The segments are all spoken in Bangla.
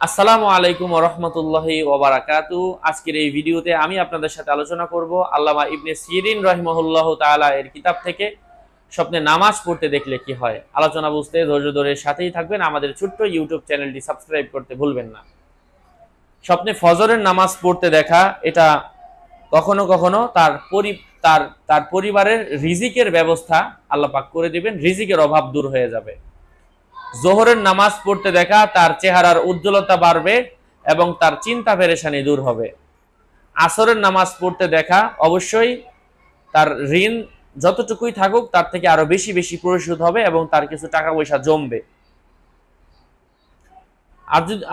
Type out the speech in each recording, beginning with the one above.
আসসালামু আলাইকুম ওয়া রাহমাতুল্লাহি ওয়া বারাকাতু। আজকের এই ভিডিওতে আমি আপনাদের সাথে আলোচনা করব আল্লামা ইবনে সিরিন রাহিমাহুল্লাহ তাআলা এর কিতাব থেকে স্বপ্নে নামাজ পড়তে দেখলে কি হয়। আলোচনা বুঝতে ধৈর্য ধরে সাথেই থাকবেন। আমাদের ছোট্ট ইউটিউব চ্যানেলটি সাবস্ক্রাইব করতে ভুলবেন না। স্বপ্নে ফজরের নামাজ পড়তে দেখা এটা কখনো কখনো তার তার পরিবারের রিজিকের ব্যবস্থা আল্লাহ পাক করে দিবেন, রিজিকের অভাব দূর হয়ে যাবে। জোহরের নামাজ পড়তে দেখা তার চেহারার উজ্জ্বলতা বাড়বে এবং তার চিন্তা পেরেশানি দূর হবে। আসরের নামাজ পড়তে দেখা অবশ্যই তার ঋণ যতটুকুই থাকুক তার থেকে আরো বেশি বেশি পরিশোধ হবে এবং তার কিছু টাকা পয়সা জমবে।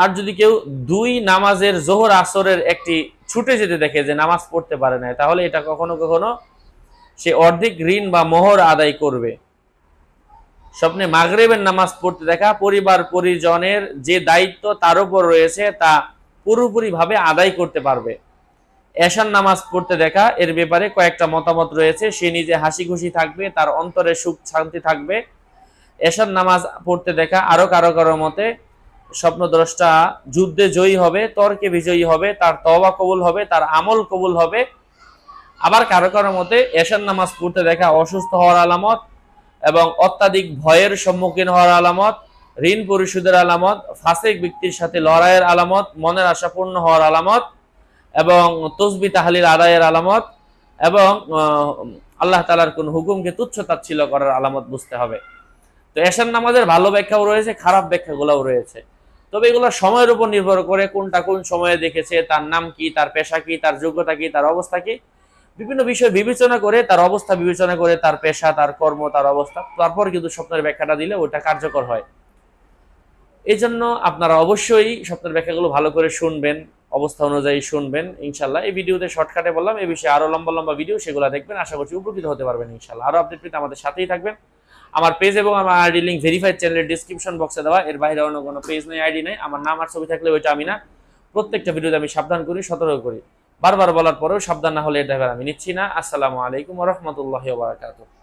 আর যদি কেউ দুই নামাজের জোহর আসরের একটি ছুটে যেতে দেখে যে নামাজ পড়তে পারে না, তাহলে এটা কখনো কখনো সে অর্ধেক ঋণ বা মোহর আদায় করবে। স্বপ্নে মাগরিবের নামাজ পড়তে দেখা পরিবার পরিজনের যে দায়িত্ব তার উপর রয়েছে তা পুরোপুরিভাবে আদায় করতে পারবে। এশার নামাজ পড়তে দেখা এর ব্যাপারে কয়েকটা মতামত রয়েছে। সে নিজে হাসি খুশি থাকবে, তার অন্তরে সুখ শান্তি থাকবে। এশার নামাজ পড়তে দেখা আরো কারো কারো মতে স্বপ্নদ্রষ্টা যুদ্ধে জয়ী হবে, তর্কে বিজয়ী হবে, তার তওবা কবুল হবে, তার আমল কবুল হবে। আবার কারো কারো মতে এশার নামাজ পড়তে দেখা অসুস্থ হওয়ার আলামত এবং অত্যাধিক ভয়ের সম্মুখীন হওয়ার আলামত, ঋণ পরিশোধের আলামত, ফাসিক ব্যক্তির সাথে লড়াইয়ের আলামত, মনের আশা পূর্ণ হওয়ার আলামত এবং তসবিহ তাহলিল আদায়ের আলামত এবং আল্লাহ তাআলার কোন হুকুমকে তুচ্ছ তাচ্ছিল্য করার আলামত বুঝতে হবে। তো এশার নামাজের ভালো ব্যাখ্যাও রয়েছে, খারাপ ব্যাখ্যাগুলোও রয়েছে। তবে এগুলো সময়ের উপর নির্ভর করে, কোনটা কোন সময়ে দেখেছে, তার নাম কি, তার পেশা কি, তার যোগ্যতা কি, তার অবস্থা কি, বিভিন্ন বিষয় বিবেচনা করে, তার অবস্থা বিবেচনা করে, তার পেশা, তার কর্ম, তার অবস্থা, তারপর কিন্তু স্বপ্নের ব্যাখ্যাটা দিলে ওটা কার্যকর হয়। এই জন্য আপনারা অবশ্যই স্বপ্নের ব্যাখ্যাগুলো ভালো করে শুনবেন, অবস্থা অনুযায়ী শুনবেন ইনশাল্লাহ। এই ভিডিওতে শর্টকাটে বললাম, এই বিষয়ে আরো লম্বা লম্বা ভিডিও সেগুলো দেখবেন, আশা করছি উপকৃত হতে পারবেন ইনশাল্লাহ। আরো আপডেট পেতে আমাদের সাথেই থাকবেন। আমার পেজ এবং আমার আইডি লিঙ্ক ভেরিফাইড চ্যানেলের ডিসক্রিপশন বক্সে দেওয়া, এর বাইরে অন্য কোনো পেজ নেই, আইডি নেই। আমার নাম আর ছবি থাকলে ওইটা আমি না। প্রত্যেকটা ভিডিওতে আমি সাবধান করি, সতর্ক করি। বারবার বলার পরেও সাবধান না হলে এটা আমি নিচ্ছি না। আসসালামু আলাইকুম ওয়া রাহমাতুল্লাহি ওয়া বারাকাতুহু।